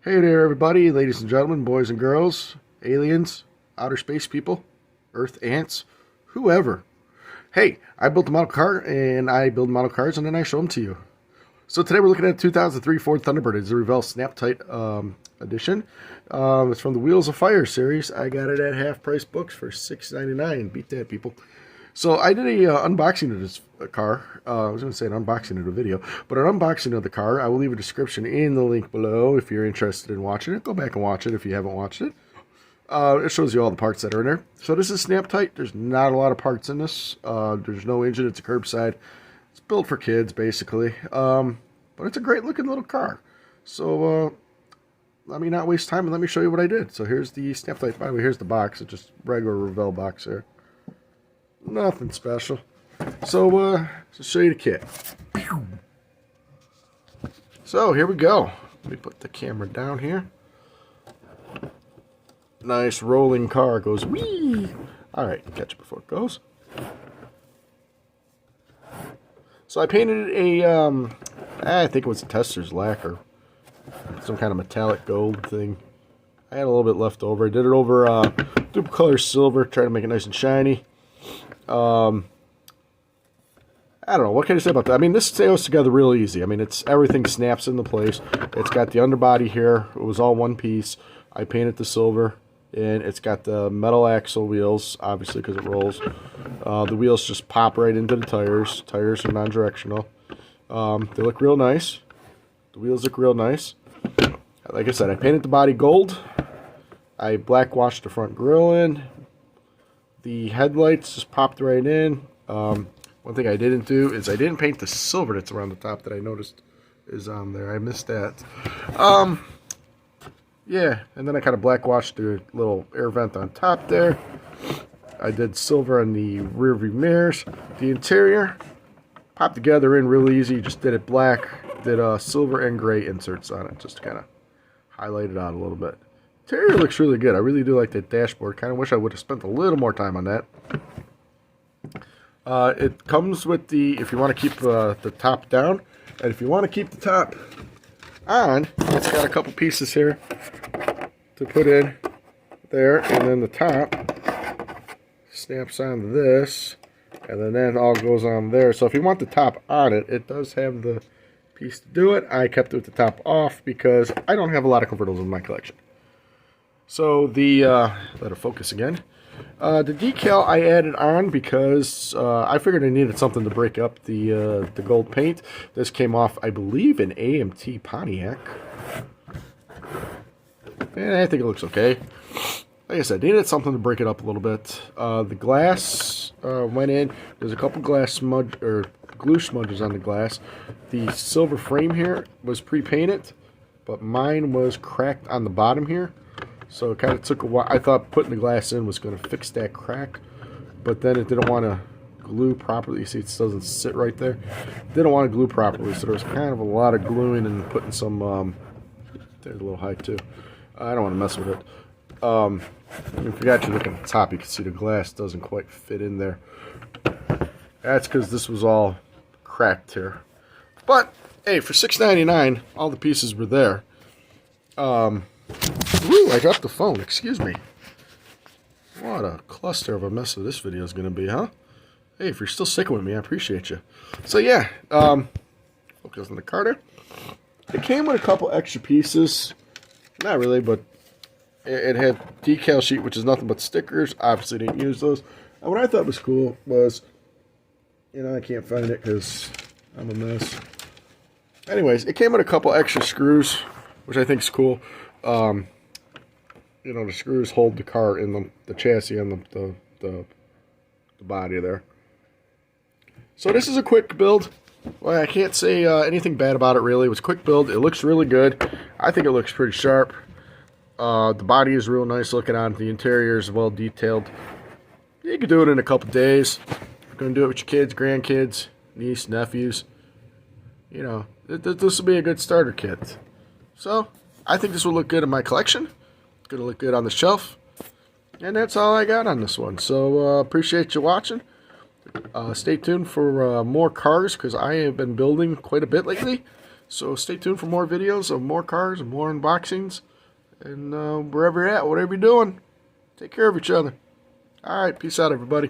Hey there, everybody, ladies and gentlemen, boys and girls, aliens, outer space people, Earth ants, whoever. Hey, I built a model car, and I build model cars, and then I show them to you. So today we're looking at a 2003 Ford Thunderbird. It's a Revell Snaptite edition. It's from the Wheels of Fire series. I got it at half price books for $6.99. Beat that, people. So I did a unboxing of this car. I was going to say an unboxing of the video, but an unboxing of the car. I will leave a description in the link below if you're interested in watching it. Go back and watch it if you haven't watched it. It shows you all the parts that are in there. So this is Snaptite. There's not a lot of parts in this. There's no engine. It's a curbside. It's built for kids, basically. But it's a great looking little car. So let me not waste time and let me show you what I did. So here's the Snaptite. By the way, here's the box. It's just regular Revell box there. Nothing special. So, to show you the kit. So, here we go. Let me put the camera down here. Nice rolling car. Goes whee! Alright, catch it before it goes. So, I painted a, I think it was a tester's lacquer. Some kind of metallic gold thing. I had a little bit left over. I did it over dupe color silver. Try to make it nice and shiny. I don't know, what can I say about that? I mean, this stays together real easy. I mean, everything snaps into place. It's got the underbody here. It was all one piece. I painted the silver, and it's got the metal axle wheels, obviously, because it rolls. The wheels just pop right into the tires. Tires are non-directional. They look real nice. The wheels look real nice. Like I said, I painted the body gold. I black washed the front grille in. The headlights just popped right in. One thing I didn't do is I didn't paint the silver that's around the top that I noticed is on there. I missed that. Yeah, and then I kind of black washed the little air vent on top there. I did silver on the rear view mirrors. The interior popped together in real easy. Just did it black. Did silver and gray inserts on it just to kind of highlight it out a little bit. Interior looks really good. I really do like that dashboard. Kind of wish I would have spent a little more time on that. It comes with the, if you want to keep the top down, and if you want to keep the top on, it's got a couple pieces here to put in there, and then the top snaps onto this, and then that all goes on there. So if you want the top on it, it does have the piece to do it. I kept it with the top off because I don't have a lot of convertibles in my collection. So the, let it focus again. The decal I added on because I figured I needed something to break up the gold paint. This came off, I believe, an AMT Pontiac. And I think it looks okay. Like I said, needed something to break it up a little bit. The glass went in. There's a couple glass smudge or glue smudges on the glass. The silver frame here was pre-painted, but mine was cracked on the bottom here. So it kind of took a while. I thought putting the glass in was going to fix that crack, but then it didn't want to glue properly. You see, it doesn't sit right there. Didn't want to glue properly, so there was kind of a lot of gluing and putting some. There's a little high too. I don't want to mess with it. If you got to look at the top, you can see the glass doesn't quite fit in there. That's because this was all cracked here. But hey, for $6.99, all the pieces were there. Ooh, I dropped the phone. Excuse me. What a cluster of a mess of this video is going to be, huh? Hey, if you're still sticking with me, I appreciate you. So, yeah. Focus on the Carter. It came with a couple extra pieces. Not really, but it had decal sheet, which is nothing but stickers. Obviously, didn't use those. And what I thought was cool was, you know, I can't find it because I'm a mess. Anyways, it came with a couple extra screws, which I think is cool. You know, the screws hold the car in the chassis and the body there. So this is a quick build. Well, I can't say anything bad about it, really. It was a quick build. It looks really good. I think it looks pretty sharp. The body is real nice looking on. The interior is well detailed. You can do it in a couple days. You're going to do it with your kids, grandkids, niece, nephews. You know, this will be a good starter kit. So, I think this will look good in my collection. It's going to look good on the shelf. And that's all I got on this one. So, appreciate you watching. Stay tuned for more cars because I have been building quite a bit lately. So stay tuned for more videos of more cars and more unboxings. And wherever you're at, whatever you're doing, take care of each other. Alright, peace out, everybody.